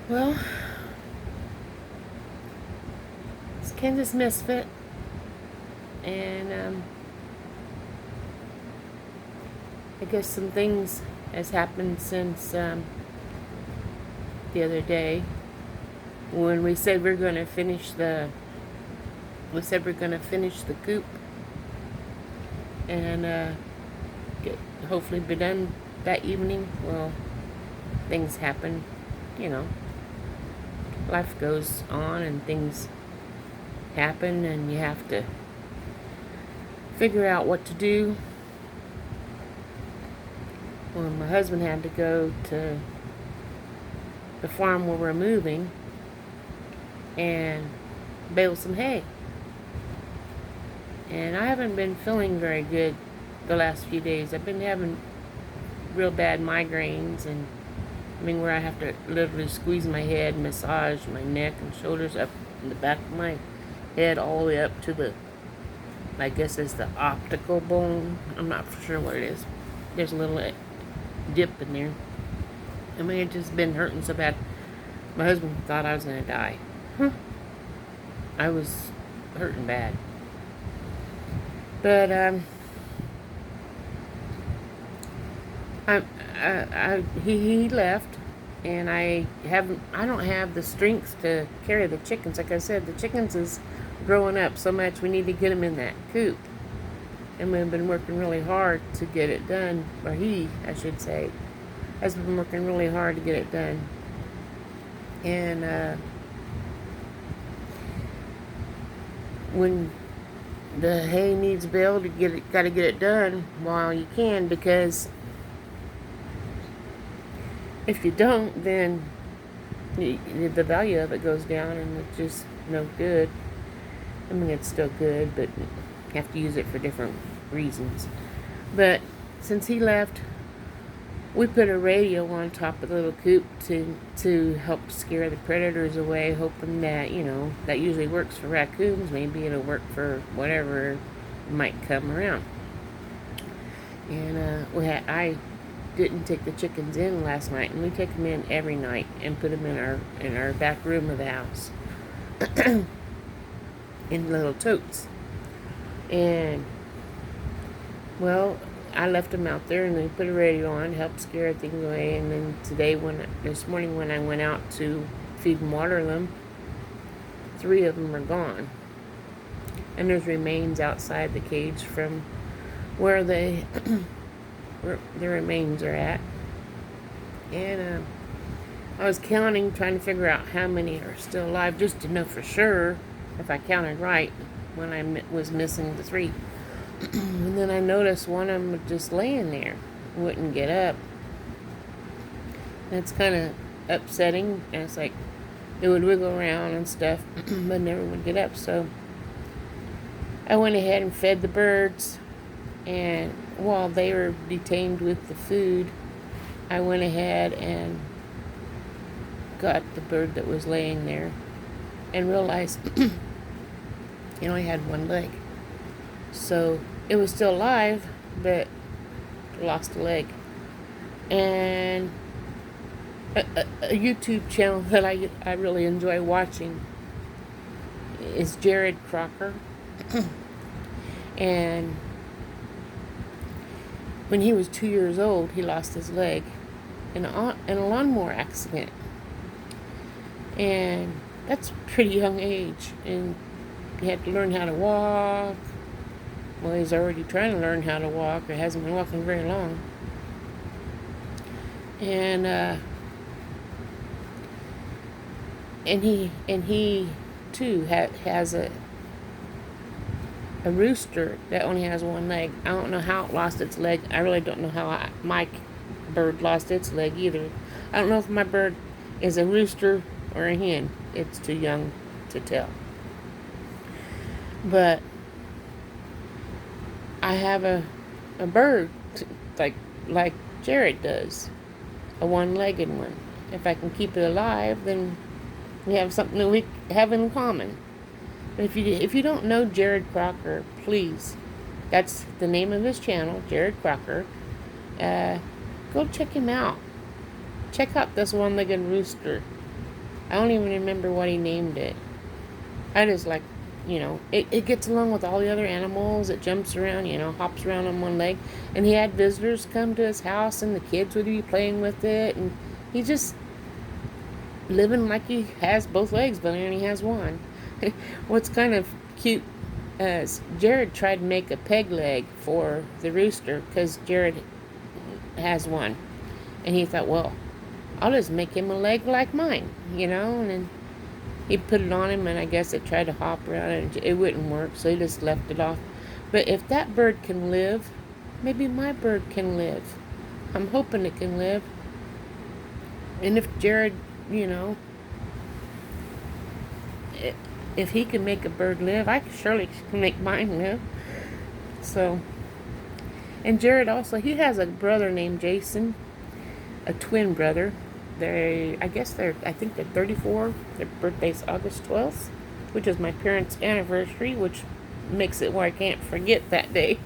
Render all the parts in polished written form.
Well, it's Kansas Misfit, and I guess some things has happened since the other day when we said we're gonna finish the coop and get hopefully be done that evening. Well, things happen, you know. Life goes on and things happen, and you have to figure out what to do. Well, my husband had to go to the farm where we're moving and bale some hay. And I haven't been feeling very good the last few days. I've been having real bad migraines, and where I have to literally squeeze my head, massage my neck and shoulders up in the back of my head all the way up to I guess it's the optical bone. I'm not for sure what it is. There's a little dip in there. It's just been hurting so bad. My husband thought I was going to die. I was hurting bad. But he left, and I don't have the strength to carry the chickens. Like I said, the chickens is growing up so much. We need to get them in that coop, and we've been working really hard to get it done. Or he, I should say, has been working really hard to get it done. And when the hay needs baled, got to get it done while you can, because if you don't, then the value of it goes down, and it's just no good. It's still good, but you have to use it for different reasons. But since he left, we put a radio on top of the little coop to help scare the predators away, hoping that, that usually works for raccoons. Maybe it'll work for whatever might come around. And I didn't take the chickens in last night, and we take them in every night and put them in our back room of the house in little totes. And well, I left them out there, and they put a radio on to help scare things away. And then this morning when I went out to feed and water them, 3 of them are gone, and there's remains outside the cage from where the remains are at. And I was counting, trying to figure out how many are still alive, just to know for sure if I counted right when I was missing the 3. And then I noticed one of them was just laying there, wouldn't get up. That's kind of upsetting. And it's like it would wiggle around and stuff, but never would get up. So I went ahead and fed the birds, and while they were detained with the food, I went ahead and got the bird that was laying there and realized he only had 1 leg. So it was still alive, but lost a leg. And a YouTube channel that I really enjoy watching is Crocker I. And when he was 2 years old, he lost his leg in a lawnmower accident. And that's a pretty young age. And he had to learn how to walk. Well, he's already trying to learn how to walk. He hasn't been walking very long. And he too has a rooster that only has 1 leg. I don't know how it lost its leg. I really don't know how my bird lost its leg either. I don't know if my bird is a rooster or a hen. It's too young to tell. But I have a bird like Jared does, a 1-legged one. If I can keep it alive, then we have something that we have in common. But if you don't know Jared Crocker, please, that's the name of his channel, Jared Crocker. Go check him out. Check out this 1-legged rooster. I don't even remember what he named it. I just like, it gets along with all the other animals. It jumps around, hops around on one leg. And he had visitors come to his house, and the kids would be playing with it. And he just living like he has both legs, but he only has one. What's kind of cute is Jared tried to make a peg leg for the rooster because Jared has one. And he thought, well, I'll just make him a leg like mine, and then he put it on him, and I guess it tried to hop around, and it wouldn't work, so he just left it off. But if that bird can live, maybe my bird can live. I'm hoping it can live. And if Jared, you know, if he can make a bird live, I surely can make mine live. So, and Jared also, he has a brother named Jason, a twin brother. I think they're 34. Their birthday's August 12th, which is my parents' anniversary, which makes it where I can't forget that day.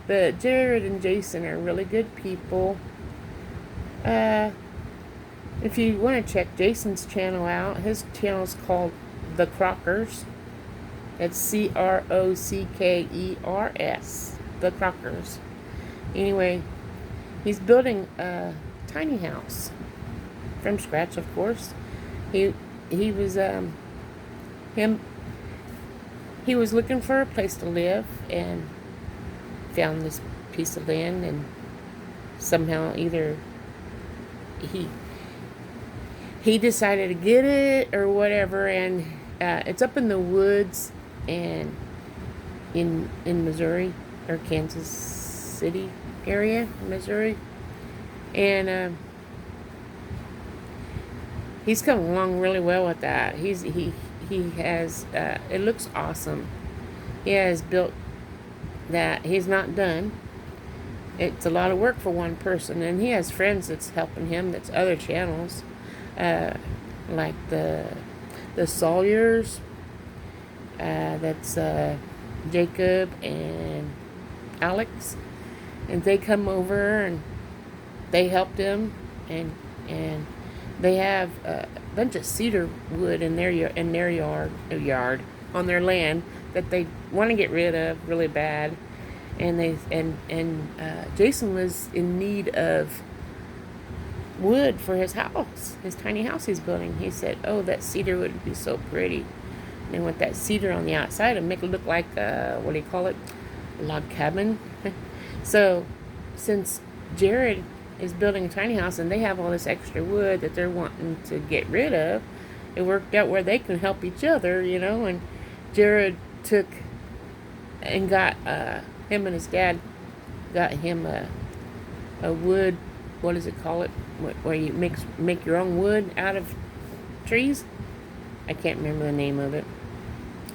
But Jared and Jason are really good people. If you want to check Jason's channel out, his channel is called The Crockers. It's Crockers. The Crockers. Anyway, he's building a tiny house from scratch, of course. He was he was looking for a place to live and found this piece of land, and somehow either he decided to get it or whatever, and it's up in the woods and in Missouri or Kansas City area, Missouri, and he's come along really well with that. He has it looks awesome. He has built that. He's not done. It's a lot of work for one person, and he has friends that's helping him. That's other channels, like the Sawyers. That's Jacob and Alex, and they come over and they helped him, and they have a bunch of cedar wood in their yard on their land that they want to get rid of really bad. And Jason was in need of wood for his house, his tiny house he's building. He said, "Oh, that cedar would be so pretty." And they want that cedar on the outside and make it look like what do you call it, a log cabin. So, since Jared is building a tiny house and they have all this extra wood that they're wanting to get rid of, it worked out where they can help each other, And Jared took and got him and his dad got him a wood, what does it call it, where you make your own wood out of trees. I can't remember the name of it,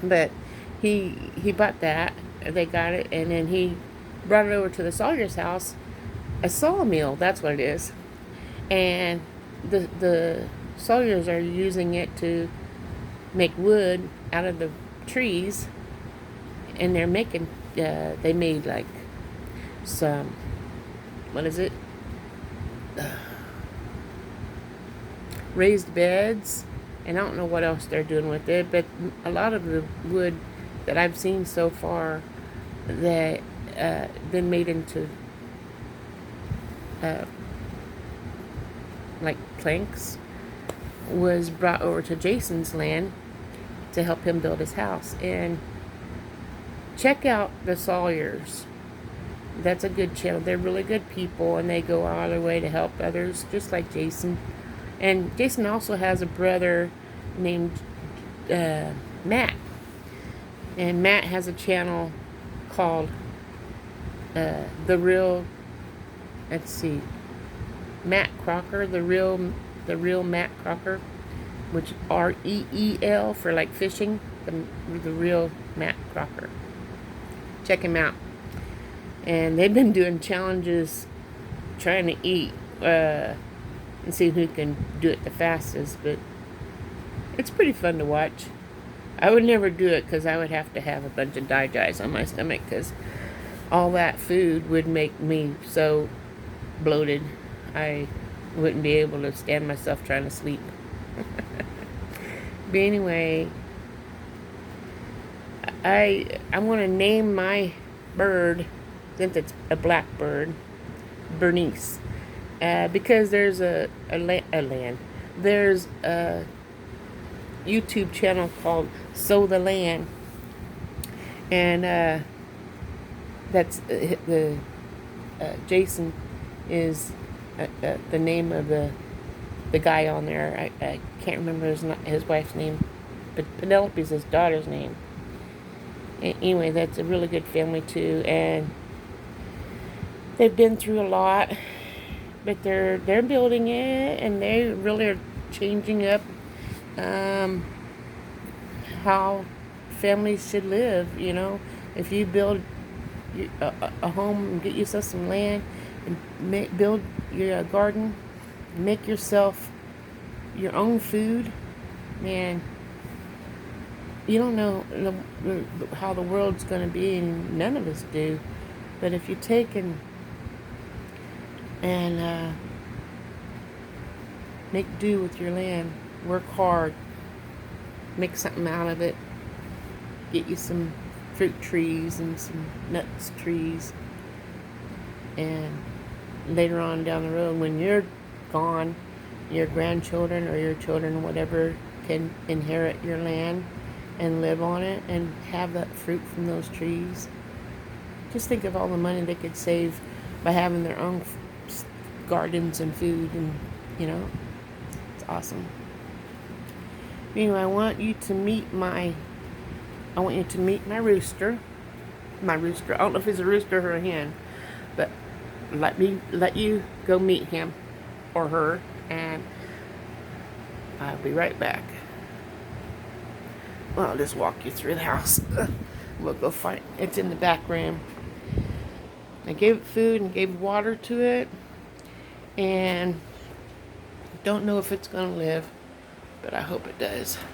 but he bought that. They got it, and then he brought it over to the Sawyer's house, a sawmill. That's what it is, and the Sawyers are using it to make wood out of the trees, and they're making. They made like some, what is it? Raised beds, and I don't know what else they're doing with it, but a lot of the wood that I've seen so far that been made into like planks was brought over to Jason's land to help him build his house. And check out the Sawyers. That's a good channel. They're really good people, and they go out of their way to help others, just like Jason. And Jason also has a brother named Matt. And Matt has a channel called Matt Crocker, the real Matt Crocker, which REEL for like fishing, the real Matt Crocker. Check him out. And they've been doing challenges trying to eat and see who can do it the fastest, but it's pretty fun to watch. I would never do it because I would have to have a bunch of DiGis on my stomach because all that food would make me so bloated I wouldn't be able to stand myself trying to sleep. But anyway, I'm gonna name my bird, since it's a black bird, Bernice, because there's a land. There's a YouTube channel called Sow the Land, and that's the Jason is the name of the guy on there. I can't remember his wife's name, but Penelope's his daughter's name. Anyway, that's a really good family too, and they've been through a lot, but they're building it, and they really are changing up how families should live. You know, if you build a home and get yourself some land and build your garden, make yourself your own food, man, you don't know how the world's going to be, and none of us do. But if you take and make do with your land, work hard, make something out of it, get you some fruit trees and some nuts trees, and later on down the road, when you're gone, your grandchildren or your children, whatever, can inherit your land and live on it and have that fruit from those trees. Just think of all the money they could save by having their own gardens and food, and you know, it's awesome. Anyway, I want you to meet my rooster. My rooster. I don't know if he's a rooster or a hen, but let you go meet him or her, and I'll be right back. Well, I'll just walk you through the house. We'll go find it. It's in the back room. I gave it food and gave water to it, and don't know if it's gonna live, but I hope it does.